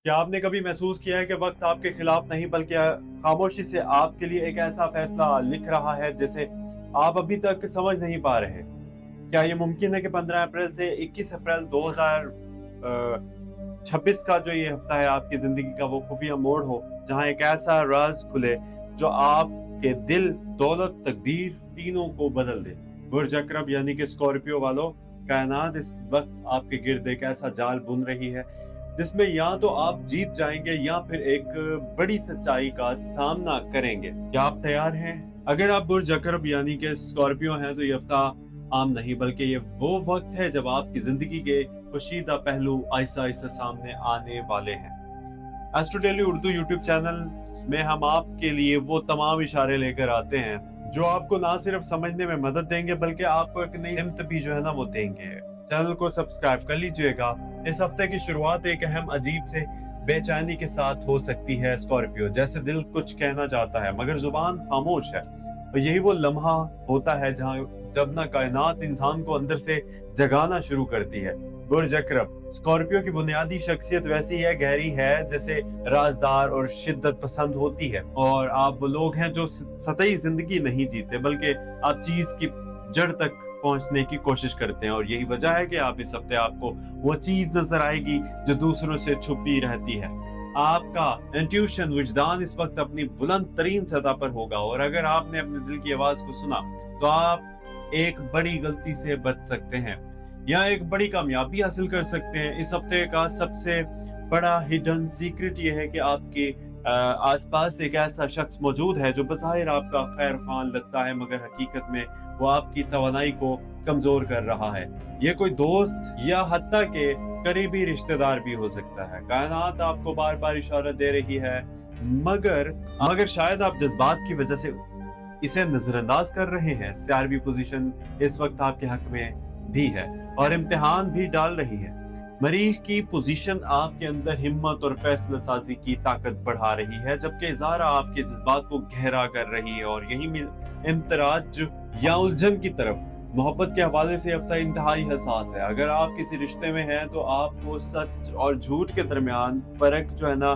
क्या आपने कभी महसूस किया है कि वक्त आपके खिलाफ नहीं बल्कि खामोशी से आपके लिए एक ऐसा फैसला लिख रहा है जिसे आप अभी तक समझ नहीं पा रहे? क्या ये मुमकिन है कि 15 अप्रैल से 21 अप्रैल 2026 का जो ये हफ्ता है आपकी जिंदगी का वो खुफिया मोड़ हो, जहां एक ऐसा राज खुले जो आपके दिल, दौलत, तकदीर तीनों को बदल दे? बुर्ज अकरब यानी कि स्कॉर्पियो वालों, कायनात इस वक्त आपके गिर्द एक ऐसा जाल बुन रही है जिसमें या तो आप जीत जाएंगे या फिर एक बड़ी सच्चाई का सामना करेंगे। क्या आप तैयार हैं? अगर आप बुर्ज अकरब यानी कि स्कॉर्पियो हैं तो ये हफ्ता आम नहीं बल्कि ये वो वक्त है जब आपकी जिंदगी के पोशीदा पहलू आहिस्ता आहिस्ता सामने आने वाले हैं। Astro daily Urdu YouTube channel में हम आपके लिए वो तमाम इशारे लेकर आते हैं जो आपको ना सिर्फ समझने में मदद देंगे बल्कि आपको एक नई सिमत भी जो है ना वो देंगे। चैनल को सब्सक्राइब कर लीजिएगा। इस हफ्ते की शुरुआत एक अहम अजीब से बेचैनी के साथ हो सकती है स्कॉर्पियो, जैसे दिल कुछ कहना चाहता है मगर जुबान खामोश है। और यही वो लम्हा होता है जब ना कायनात इंसान को अंदर से जगाना शुरू करती है। बुर्ज अकरब स्कॉर्पियो की बुनियादी शख्सियत वैसी है, गहरी है, जैसे राजदार और शिद्दत पसंद होती है। और आप वो लोग हैं जो सतही जिंदगी नहीं जीते बल्कि आप चीज की जड़ तक पहुंचने की कोशिश करते हैं। और यही वजह है कि आप इस हफ्ते आपको वो चीज नजर आएगी जो दूसरों से छुपी रहती है। आपका इंट्यूशन, विजदान इस वक्त अपनी बुलंद तरीन सतह पर होगा और अगर आपने अपने दिल की आवाज को सुना तो आप एक बड़ी गलती से बच सकते हैं या एक बड़ी कामयाबी हासिल कर सकते हैं। इस हफ्ते का सबसे बड़ा हिडन सीक्रेट ये है कि आपके आसपास एक ऐसा शख्स मौजूद है जो बज़ाहिर आपका खैर खान लगता है मगर हकीकत में वो आपकी तवानाई को कमजोर कर रहा है। ये कोई दोस्त या हत्ता के करीबी रिश्तेदार भी हो सकता है। कायनात आपको बार बार इशारा दे रही है मगर शायद आप जज्बात की वजह से इसे नजरअंदाज कर रहे हैं। सीआरबी पोजीशन इस वक्त आपके हक में भी है और इम्तिहान भी डाल रही है। मरीख की पोजीशन आपके अंदर हिम्मत और फैसला साजी की ताकत बढ़ा रही है जबकि ज़ारा आपके जज्बात को गहरा कर रही है और यही इम्तराज या उलझन की तरफ। मोहब्बत के हवाले से हफ्ता इंतहाई हसास है। अगर आप किसी रिश्ते में हैं तो आपको सच और झूठ के दरमियान फर्क जो है ना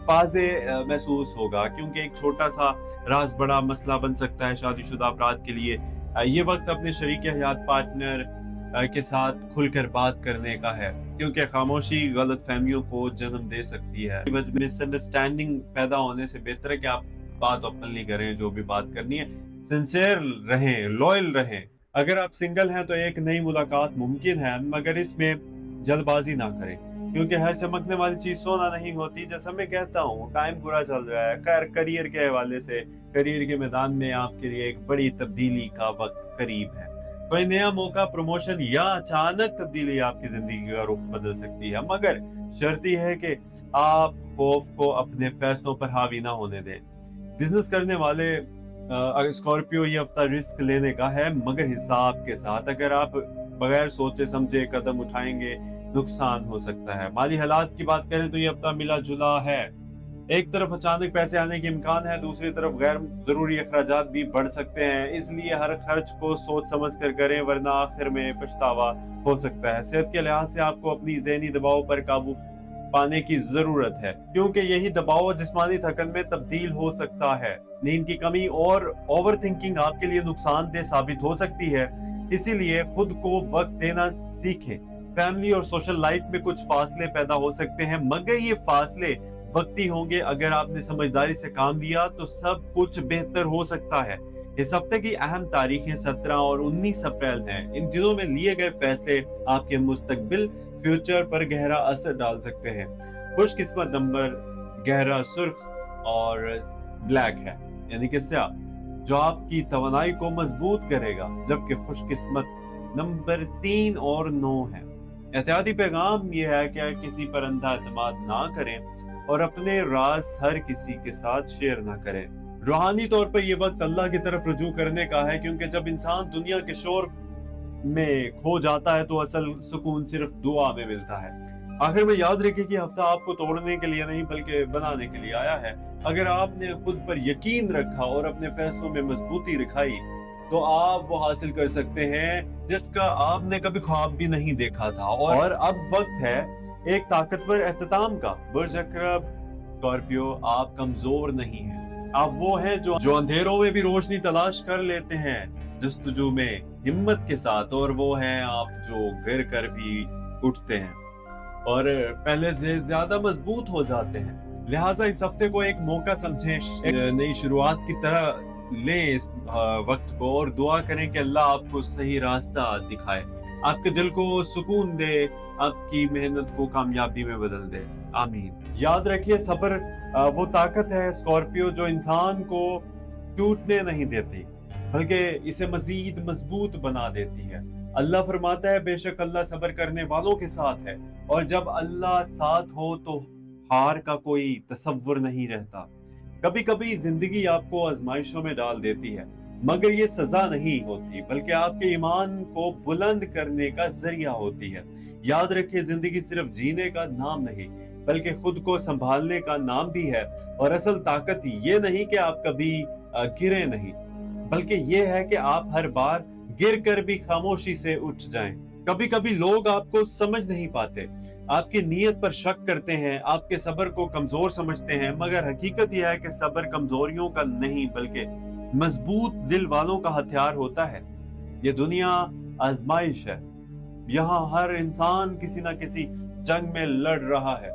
वाज़े महसूस होगा, क्योंकि एक छोटा सा राज बड़ा मसला बन सकता है शादीशुदा अफराद के लिए। ये वक्त अपने शरीक हयात पार्टनर के साथ खुलकर बात करने का है, क्योंकि खामोशी गलत फहमियों को जन्म दे सकती है। मिसअंडरस्टैंडिंग पैदा होने से बेहतर है कि आप बात ओपनली करें, जो भी बात करनी है सिंसियर रहें, लॉयल रहें। अगर आप सिंगल हैं तो एक नई मुलाकात मुमकिन है मगर इसमें जल्दबाजी ना करें, क्योंकि हर चमकने वाली चीज सोना नहीं होती। जैसा मैं कहता हूँ टाइम बुरा चल रहा है। खैर, करियर के हवाले से करियर के मैदान में आपके लिए एक बड़ी तब्दीली का वक्त करीब है। कोई नया मौका, प्रमोशन या अचानक तब्दीली आपकी जिंदगी का रुख बदल सकती है, मगर शर्त यह है कि आप खौफ को अपने फैसलों पर हावी ना होने दें। बिजनेस करने वाले स्कॉर्पियो ये हफ्ता रिस्क लेने का है मगर हिसाब के साथ। अगर आप बगैर सोचे समझे कदम उठाएंगे नुकसान हो सकता है। माली हालात की बात करें तो ये हफ्ता मिला जुला है। एक तरफ अचानक पैसे आने के इम्कान है, दूसरी तरफ गैर जरूरी अखराजात भी बढ़ सकते हैं, इसलिए हर खर्च को सोच समझ कर करें वरना आखिर में पछतावा हो सकता है। सेहत के लिहाज से आपको अपनी ज़हनी दबाव पर काबू पाने की जरूरत है, क्योंकि यही दबाव जिस्मानी थकन में तब्दील हो सकता है। नींद की कमी और ओवर थिंकिंग आपके लिए नुकसानदेह साबित हो सकती है, इसीलिए खुद को वक्त देना सीखें। फैमिली और सोशल लाइफ में कुछ फासले पैदा हो सकते हैं मगर ये फासले वक्ती होंगे। अगर आपने समझदारी से काम लिया तो सब कुछ बेहतर हो सकता है। इस हफ्ते की अहम तारीखें 17 और 19 अप्रैल हैं। इन दिनों में लिए गए फैसले आपके मुस्तकबिल फ्यूचर पर गहरा असर डाल सकते हैं। खुशकिस्मत नंबर गहरा सुर्ख और ब्लैक है, यानी कि स्याह, जो आपकी तवानाई को मजबूत करेगा, जबकि खुशकिस्मत नंबर 3 और 9 है। एहतियाती पैगाम यह है कि किसी पर अंधा एतमाद ना करें और अपने राज हर किसी के साथ शेयर ना करें। रूहानी तौर पर यह वक्त अल्लाह की तरफ रुजू करने का है, क्योंकि जब इंसान दुनिया के शोर में खो जाता है तो असल सुकून सिर्फ दुआ में मिलता है। आखिर में याद रखें कि हफ्ता आपको तोड़ने के लिए नहीं बल्कि बनाने के लिए आया है। अगर आपने खुद पर यकीन रखा और अपने फैसलों में मजबूती दिखाई तो आप वो हासिल कर सकते हैं जिसका आपने कभी ख्वाब भी नहीं देखा था। और अब वक्त है एक ताकतवर एहतमाम का। बुर्ज अकरब स्कॉर्पियो, आप कमजोर नहीं हैं, आप वो हैं जो अंधेरों में भी रोशनी तलाश कर लेते हैं जस्तजू में हिम्मत के साथ, और वो हैं आप जो गिर कर भी उठते हैं और पहले से ज्यादा मजबूत हो जाते हैं। लिहाजा इस हफ्ते को एक मौका समझें, एक नई शुरुआत की तरह लें इस वक्त को, और दुआ करें कि अल्लाह आपको सही रास्ता दिखाए, आपके दिल को सुकून दे, आपकी मेहनत को कामयाबी में बदल दे। आमीन। याद रखिए, सब्र वो ताकत है स्कॉर्पियो जो इंसान को टूटने नहीं देती, बल्कि इसे मजीद मजबूत बना देती है। अल्लाह फरमाता है, बेशक अल्लाह सब्र करने वालों के साथ है, और जब अल्लाह साथ हो तो हार का कोई तसव्वुर नहीं रहता। कभी कभी जिंदगी आपको आजमाइशों में डाल देती है, मगर ये सजा नहीं होती, बल्कि आपके ईमान को बुलंद करने का जरिया होती है। याद रखिए, जिंदगी सिर्फ जीने का नाम नहीं, बल्कि खुद को संभालने का नाम भी है। और असल ताकत ये नहीं कि आप कभी गिरे नहीं, बल्कि ये है कि आप हर बार गिर कर भी खामोशी से उठ जाएं। कभी कभी लोग आपको समझ नहीं पाते, आपकी नीयत पर शक करते हैं, आपके सब्र को कमजोर समझते हैं, मगर हकीकत यह है कि सब्र कमजोरियों का नहीं, बल्कि मजबूत दिल वालों का हथियार होता है। ये दुनिया आजमाइश है, यहाँ हर इंसान किसी न किसी जंग में लड़ रहा है,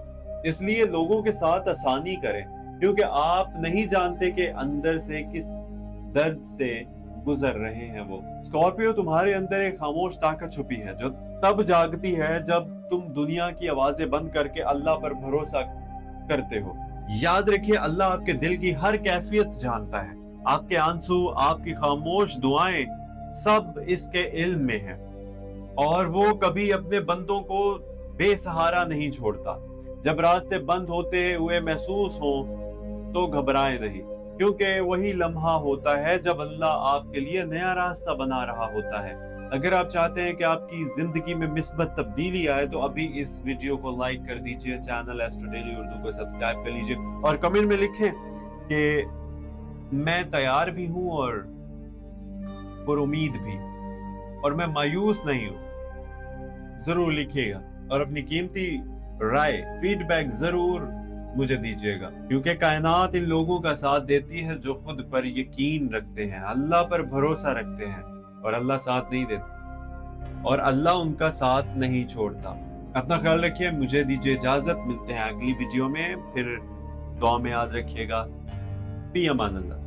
इसलिए लोगों के साथ आसानी करें, क्योंकि आप नहीं जानते कि अंदर से किस दर्द से गुजर रहे हैं वो। स्कॉर्पियो, तुम्हारे अंदर एक खामोश ताकत छुपी है जो तब जागती है जब तुम दुनिया की आवाजें बंद करके अल्लाह पर भरोसा करते हो। याद रखिए, अल्लाह आपके दिल की हर कैफियत जानता है, आपके आंसू, आपकी खामोश दुआएं, सब इसके इल्म में है, और वो कभी अपने बंदों को बेसहारा नहीं छोड़ता। जब रास्ते बंद होते हुए महसूस हो तो घबराएं नहीं, क्योंकि वही लम्हा होता है जब अल्लाह आपके लिए नया रास्ता बना रहा होता है। अगर आप चाहते हैं कि आपकी जिंदगी में मिस्बत तब्दीली आए तो अभी इस वीडियो को लाइक कर दीजिए, चैनल एस्ट्रो डेली उर्दू को सब्सक्राइब कर लीजिए, और कमेंट में लिखें कि मैं तैयार भी हूं और पुरुमीद भी, और मैं मायूस नहीं हूं। जरूर लिखिएगा और अपनी कीमती राय, फीडबैक जरूर मुझे दीजिएगा, क्योंकि कायनात इन लोगों का साथ देती है जो खुद पर यकीन रखते हैं, अल्लाह पर भरोसा रखते हैं, और अल्लाह साथ नहीं देता, और अल्लाह उनका साथ नहीं छोड़ता। अपना ख्याल रखिए, मुझे दीजिए इजाजत, मिलते हैं अगली वीडियो में, फिर दुआ में याद रखिएगा। फी अमान अल्लाह।